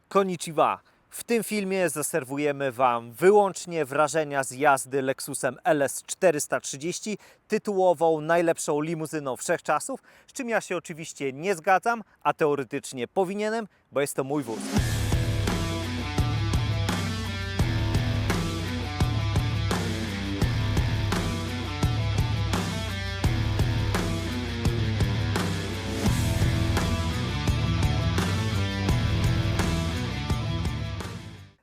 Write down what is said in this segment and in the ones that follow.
Konnichiwa! W tym filmie zaserwujemy Wam wyłącznie wrażenia z jazdy Lexusem LS 430, tytułową najlepszą limuzyną wszechczasów, z czym ja się oczywiście nie zgadzam, a teoretycznie powinienem, bo jest to mój wóz.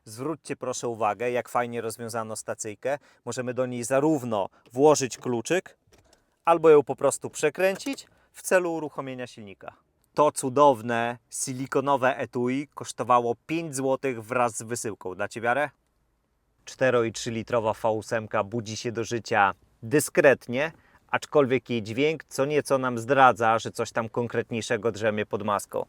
Zwróćcie proszę uwagę, jak fajnie rozwiązano stacyjkę. Możemy do niej zarówno włożyć kluczyk, albo ją po prostu przekręcić w celu uruchomienia silnika. To cudowne silikonowe etui kosztowało 5 zł wraz z wysyłką. Dacie wiarę? 4,3 litrowa V8 budzi się do życia dyskretnie, aczkolwiek jej dźwięk co nieco nam zdradza, że coś tam konkretniejszego drzemie pod maską.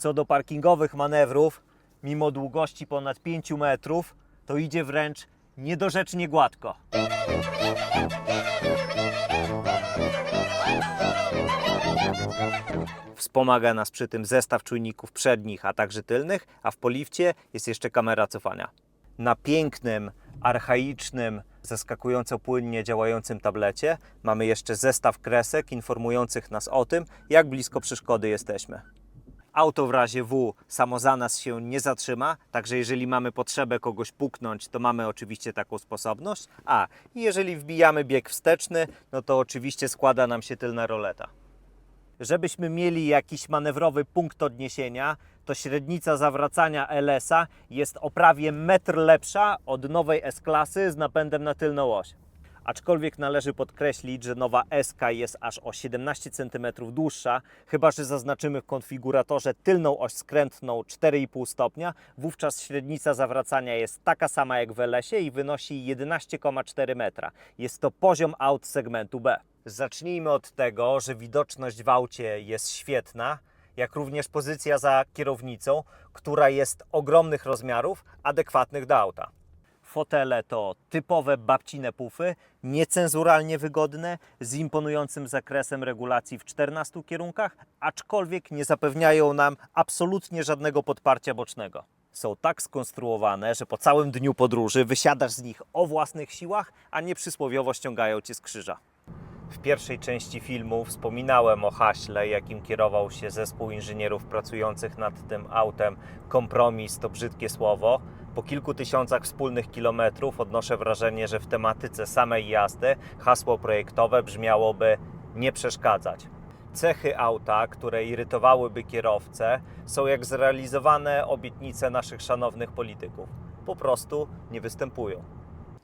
Co do parkingowych manewrów, mimo długości ponad 5 metrów, to idzie wręcz niedorzecznie gładko. Wspomaga nas przy tym zestaw czujników przednich, a także tylnych, a w polifcie jest jeszcze kamera cofania. Na pięknym, archaicznym, zaskakująco płynnie działającym tablecie mamy jeszcze zestaw kresek informujących nas o tym, jak blisko przeszkody jesteśmy. Auto w razie W samo za nas się nie zatrzyma, także jeżeli mamy potrzebę kogoś puknąć, to mamy oczywiście taką sposobność. A jeżeli wbijamy bieg wsteczny, no to oczywiście składa nam się tylna roleta. Żebyśmy mieli jakiś manewrowy punkt odniesienia, to średnica zawracania LS-a jest o prawie metr lepsza od nowej S-klasy z napędem na tylną oś. Aczkolwiek należy podkreślić, że nowa SK jest aż o 17 cm dłuższa, chyba że zaznaczymy w konfiguratorze tylną oś skrętną 4,5 stopnia, wówczas średnica zawracania jest taka sama jak w LS-ie i wynosi 11,4 metra. Jest to poziom aut segmentu B. Zacznijmy od tego, że widoczność w aucie jest świetna, jak również pozycja za kierownicą, która jest ogromnych rozmiarów, adekwatnych do auta. Fotele to typowe babcine pufy, niecenzuralnie wygodne, z imponującym zakresem regulacji w 14 kierunkach, aczkolwiek nie zapewniają nam absolutnie żadnego podparcia bocznego. Są tak skonstruowane, że po całym dniu podróży wysiadasz z nich o własnych siłach, a nie przysłowiowo ściągają cię z krzyża. W pierwszej części filmu wspominałem o haśle, jakim kierował się zespół inżynierów pracujących nad tym autem. Kompromis to brzydkie słowo. Po kilku tysiącach wspólnych kilometrów odnoszę wrażenie, że w tematyce samej jazdy hasło projektowe brzmiałoby nie przeszkadzać. Cechy auta, które irytowałyby kierowcę, są jak zrealizowane obietnice naszych szanownych polityków. Po prostu nie występują.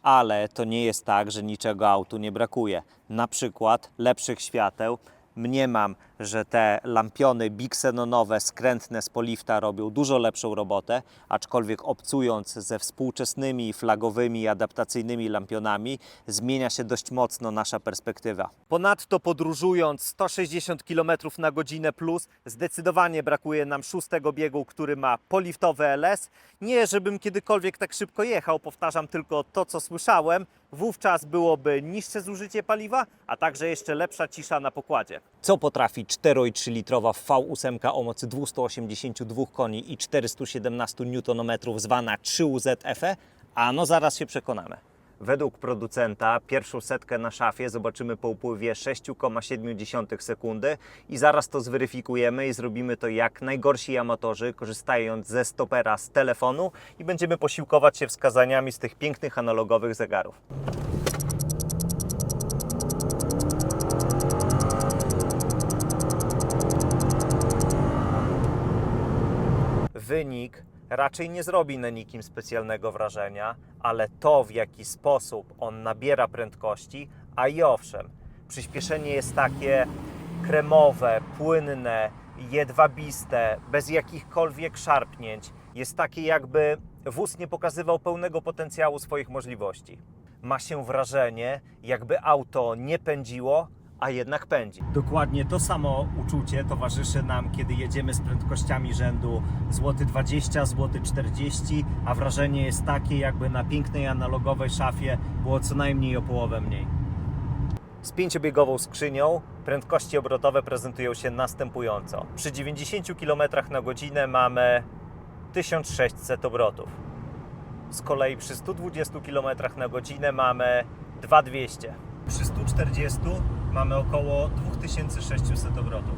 Ale to nie jest tak, że niczego autu nie brakuje. Na przykład lepszych świateł. Mniemam, że te lampiony bixenonowe skrętne z polifta robią dużo lepszą robotę, aczkolwiek obcując ze współczesnymi flagowymi i adaptacyjnymi lampionami zmienia się dość mocno nasza perspektywa. Ponadto podróżując 160 km na godzinę plus, zdecydowanie brakuje nam szóstego biegu, który ma poliftowy LS. Nie, żebym kiedykolwiek tak szybko jechał, powtarzam tylko to, co słyszałem. Wówczas byłoby niższe zużycie paliwa, a także jeszcze lepsza cisza na pokładzie. Co potrafi 4,3 litrowa V8 o mocy 282 koni i 417 Nm zwana 3UZ FE? A no zaraz się przekonamy. Według producenta pierwszą setkę na szafie zobaczymy po upływie 6,7 sekundy i zaraz to zweryfikujemy i zrobimy to jak najgorsi amatorzy, korzystając ze stopera z telefonu i będziemy posiłkować się wskazaniami z tych pięknych analogowych zegarów. Wynik raczej nie zrobi na nikim specjalnego wrażenia, ale to, w jaki sposób on nabiera prędkości, a i owszem, przyspieszenie jest takie kremowe, płynne, jedwabiste, bez jakichkolwiek szarpnięć. Jest takie, jakby wóz nie pokazywał pełnego potencjału swoich możliwości. Ma się wrażenie, jakby auto nie pędziło, a jednak pędzi. Dokładnie to samo uczucie towarzyszy nam, kiedy jedziemy z prędkościami rzędu złoty 20, złoty 40, a wrażenie jest takie, jakby na pięknej analogowej szafie było co najmniej o połowę mniej. Z 5-biegową skrzynią prędkości obrotowe prezentują się następująco. Przy 90 km na godzinę mamy 1600 obrotów. Z kolei przy 120 km na godzinę mamy 2200. Przy 140 mamy około 2600 obrotów.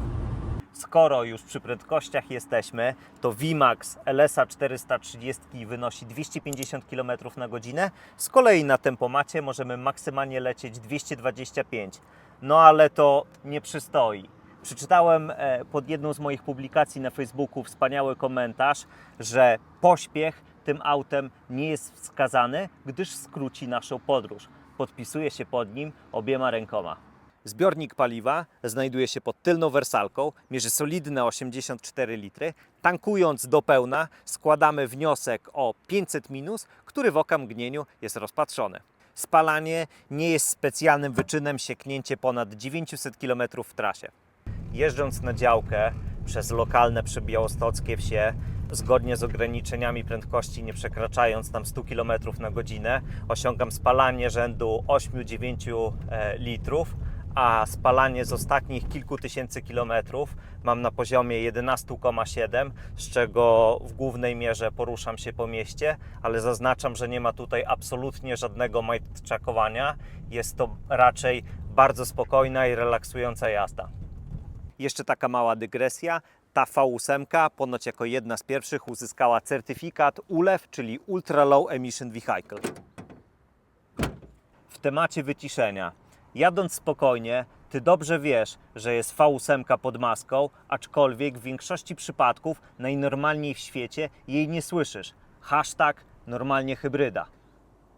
Skoro już przy prędkościach jesteśmy, to VMAX LS-a 430 wynosi 250 km na godzinę. Z kolei na tempomacie możemy maksymalnie lecieć 225. No ale to nie przystoi. Przeczytałem pod jedną z moich publikacji na Facebooku wspaniały komentarz, że pośpiech tym autem nie jest wskazany, gdyż skróci naszą podróż. Podpisuję się pod nim obiema rękoma. Zbiornik paliwa znajduje się pod tylną wersalką, mierzy solidne 84 litry. Tankując do pełna składamy wniosek o 500 minus, który w okamgnieniu jest rozpatrzony. Spalanie nie jest specjalnym wyczynem, sieknięcie ponad 900 km w trasie. Jeżdżąc na działkę przez lokalne przybiałostockie wsie, zgodnie z ograniczeniami prędkości, nie przekraczając tam 100 km na godzinę, osiągam spalanie rzędu 8-9 litrów, a spalanie z ostatnich kilku tysięcy kilometrów mam na poziomie 11,7, z czego w głównej mierze poruszam się po mieście, ale zaznaczam, że nie ma tutaj absolutnie żadnego majtczakowania. Jest to raczej bardzo spokojna i relaksująca jazda. Jeszcze taka mała dygresja. Ta V8 ponoć jako jedna z pierwszych uzyskała certyfikat ULEV, czyli Ultra Low Emission Vehicle. W temacie wyciszenia. Jadąc spokojnie, Ty dobrze wiesz, że jest V8 pod maską, aczkolwiek w większości przypadków najnormalniej w świecie jej nie słyszysz. Hashtag normalnie hybryda.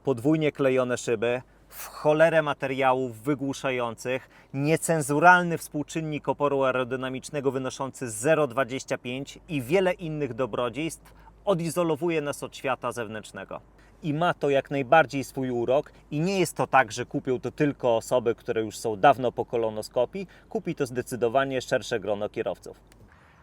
Podwójnie klejone szyby, w cholerę materiałów wygłuszających, niecenzuralny współczynnik oporu aerodynamicznego wynoszący 0,25 i wiele innych dobrodziejstw odizolowuje nas od świata zewnętrznego. I ma to jak najbardziej swój urok i nie jest to tak, że kupią to tylko osoby, które już są dawno po kolonoskopii, kupi to zdecydowanie szersze grono kierowców.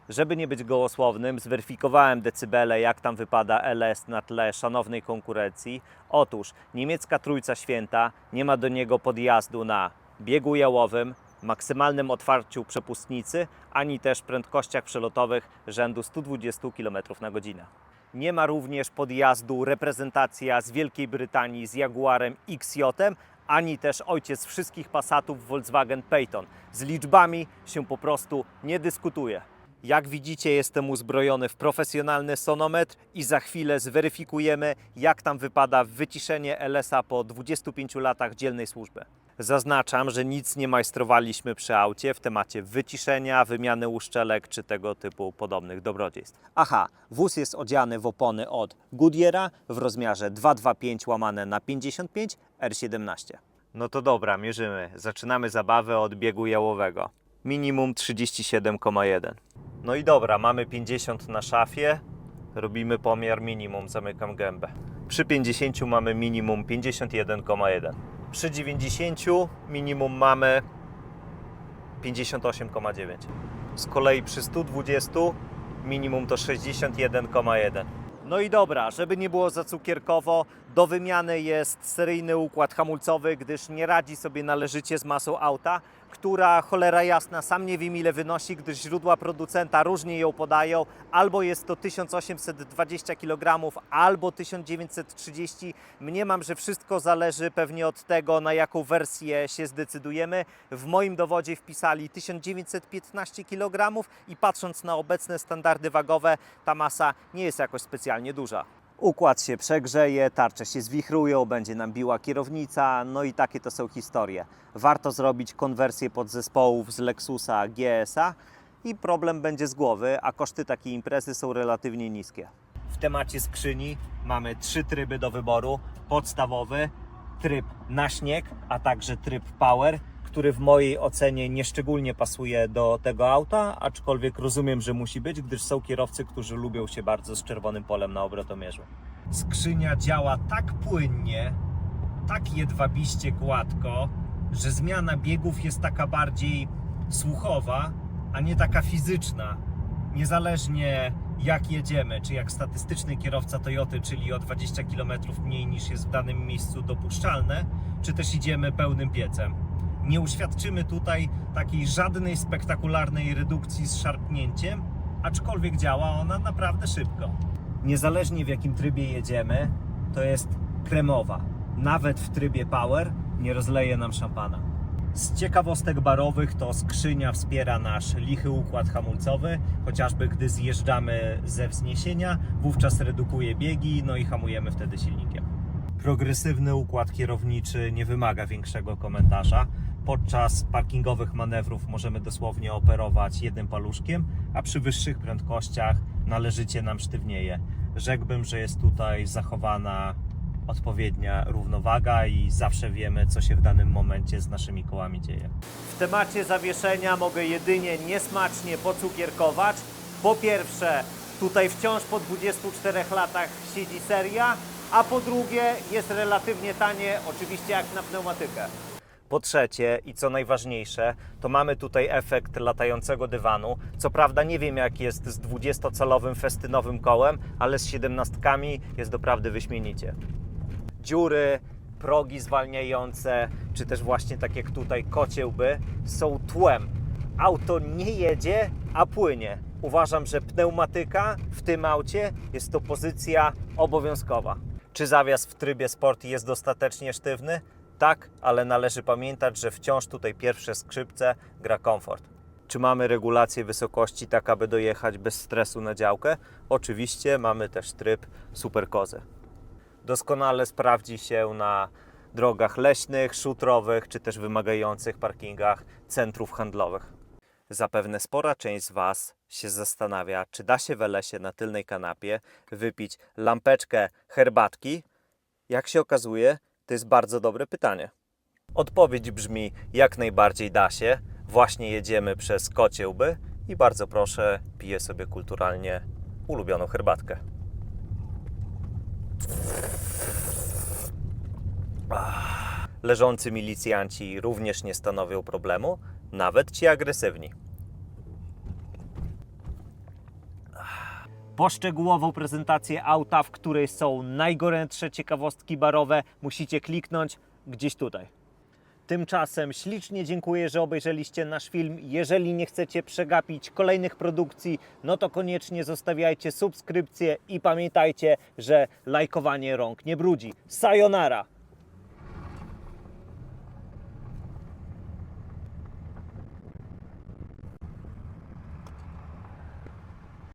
Żeby nie być gołosłownym, zweryfikowałem decybele, jak tam wypada LS na tle szanownej konkurencji. Otóż niemiecka Trójca Święta nie ma do niego podjazdu na biegu jałowym, maksymalnym otwarciu przepustnicy, ani też prędkościach przelotowych rzędu 120 km na godzinę. Nie ma również podjazdu reprezentacja z Wielkiej Brytanii z Jaguarem XJ, ani też ojciec wszystkich Passatów Volkswagen Peyton. Z liczbami się po prostu nie dyskutuje. Jak widzicie, jestem uzbrojony w profesjonalny sonometr i za chwilę zweryfikujemy, jak tam wypada wyciszenie LS-a po 25 latach dzielnej służby. Zaznaczam, że nic nie majstrowaliśmy przy aucie w temacie wyciszenia, wymiany uszczelek czy tego typu podobnych dobrodziejstw. Aha, wóz jest odziany w opony od Goodyeara w rozmiarze 225/55 R17. No to dobra, mierzymy. Zaczynamy zabawę od biegu jałowego. Minimum 37,1. No i dobra, mamy 50 na szafie. Robimy pomiar minimum, zamykam gębę. Przy 50 mamy minimum 51,1. Przy 90 minimum mamy 58,9. Z kolei przy 120 minimum to 61,1. No i dobra, żeby nie było za cukierkowo, do wymiany jest seryjny układ hamulcowy, gdyż nie radzi sobie należycie z masą auta, która cholera jasna, sam nie wiem ile wynosi, gdyż źródła producenta różnie ją podają. Albo jest to 1820 kg, albo 1930. Mniemam, że wszystko zależy pewnie od tego, na jaką wersję się zdecydujemy. W moim dowodzie wpisali 1915 kg i patrząc na obecne standardy wagowe, ta masa nie jest jakoś specjalnie duża. Układ się przegrzeje, tarcze się zwichrują, będzie nam biła kierownica, no i takie to są historie. Warto zrobić konwersję podzespołów z Lexusa GS-a i problem będzie z głowy, a koszty takiej imprezy są relatywnie niskie. W temacie skrzyni mamy 3 tryby do wyboru. Podstawowy, tryb na śnieg, a także tryb Power, który w mojej ocenie nieszczególnie pasuje do tego auta, aczkolwiek rozumiem, że musi być, gdyż są kierowcy, którzy lubią się bardzo z czerwonym polem na obrotomierzu. Skrzynia działa tak płynnie, tak jedwabiście gładko, że zmiana biegów jest taka bardziej słuchowa, a nie taka fizyczna. Niezależnie jak jedziemy, czy jak statystyczny kierowca Toyoty, czyli o 20 km mniej niż jest w danym miejscu dopuszczalne, czy też idziemy pełnym piecem. Nie uświadczymy tutaj takiej żadnej spektakularnej redukcji z szarpnięciem, aczkolwiek działa ona naprawdę szybko. Niezależnie w jakim trybie jedziemy, to jest kremowa. Nawet w trybie power nie rozleje nam szampana. Z ciekawostek barowych to skrzynia wspiera nasz lichy układ hamulcowy, chociażby gdy zjeżdżamy ze wzniesienia, wówczas redukuje biegi, no i hamujemy wtedy silnikiem. Progresywny układ kierowniczy nie wymaga większego komentarza. Podczas parkingowych manewrów możemy dosłownie operować jednym paluszkiem, a przy wyższych prędkościach należycie nam sztywnieje. Rzekłbym, że jest tutaj zachowana odpowiednia równowaga i zawsze wiemy, co się w danym momencie z naszymi kołami dzieje. W temacie zawieszenia mogę jedynie niesmacznie pocukierkować. Po pierwsze, tutaj wciąż po 24 latach siedzi seria, a po drugie jest relatywnie tanie, oczywiście jak na pneumatykę. Po trzecie i co najważniejsze, to mamy tutaj efekt latającego dywanu. Co prawda nie wiem jak jest z 20-calowym festynowym kołem, ale z 17-kami jest doprawdy wyśmienicie. Dziury, progi zwalniające, czy też właśnie tak jak tutaj kociełby, są tłem. Auto nie jedzie, a płynie. Uważam, że pneumatyka w tym aucie jest to pozycja obowiązkowa. Czy zawias w trybie sport jest dostatecznie sztywny? Tak, ale należy pamiętać, że wciąż tutaj pierwsze skrzypce gra komfort. Czy mamy regulację wysokości tak, aby dojechać bez stresu na działkę? Oczywiście mamy też tryb Super Kozy. Doskonale sprawdzi się na drogach leśnych, szutrowych, czy też wymagających parkingach centrów handlowych. Zapewne spora część z Was się zastanawia, czy da się w lesie na tylnej kanapie wypić lampeczkę herbatki? Jak się okazuje, to jest bardzo dobre pytanie. Odpowiedź brzmi, jak najbardziej da się. Właśnie jedziemy przez Kociełby i bardzo proszę, piję sobie kulturalnie ulubioną herbatkę. Leżący milicjanci również nie stanowią problemu, nawet ci agresywni. Poszczegółową prezentację auta, w której są najgorętsze ciekawostki barowe, musicie kliknąć gdzieś tutaj. Tymczasem ślicznie dziękuję, że obejrzeliście nasz film. Jeżeli nie chcecie przegapić kolejnych produkcji, no to koniecznie zostawiajcie subskrypcję i pamiętajcie, że lajkowanie rąk nie brudzi. Sayonara!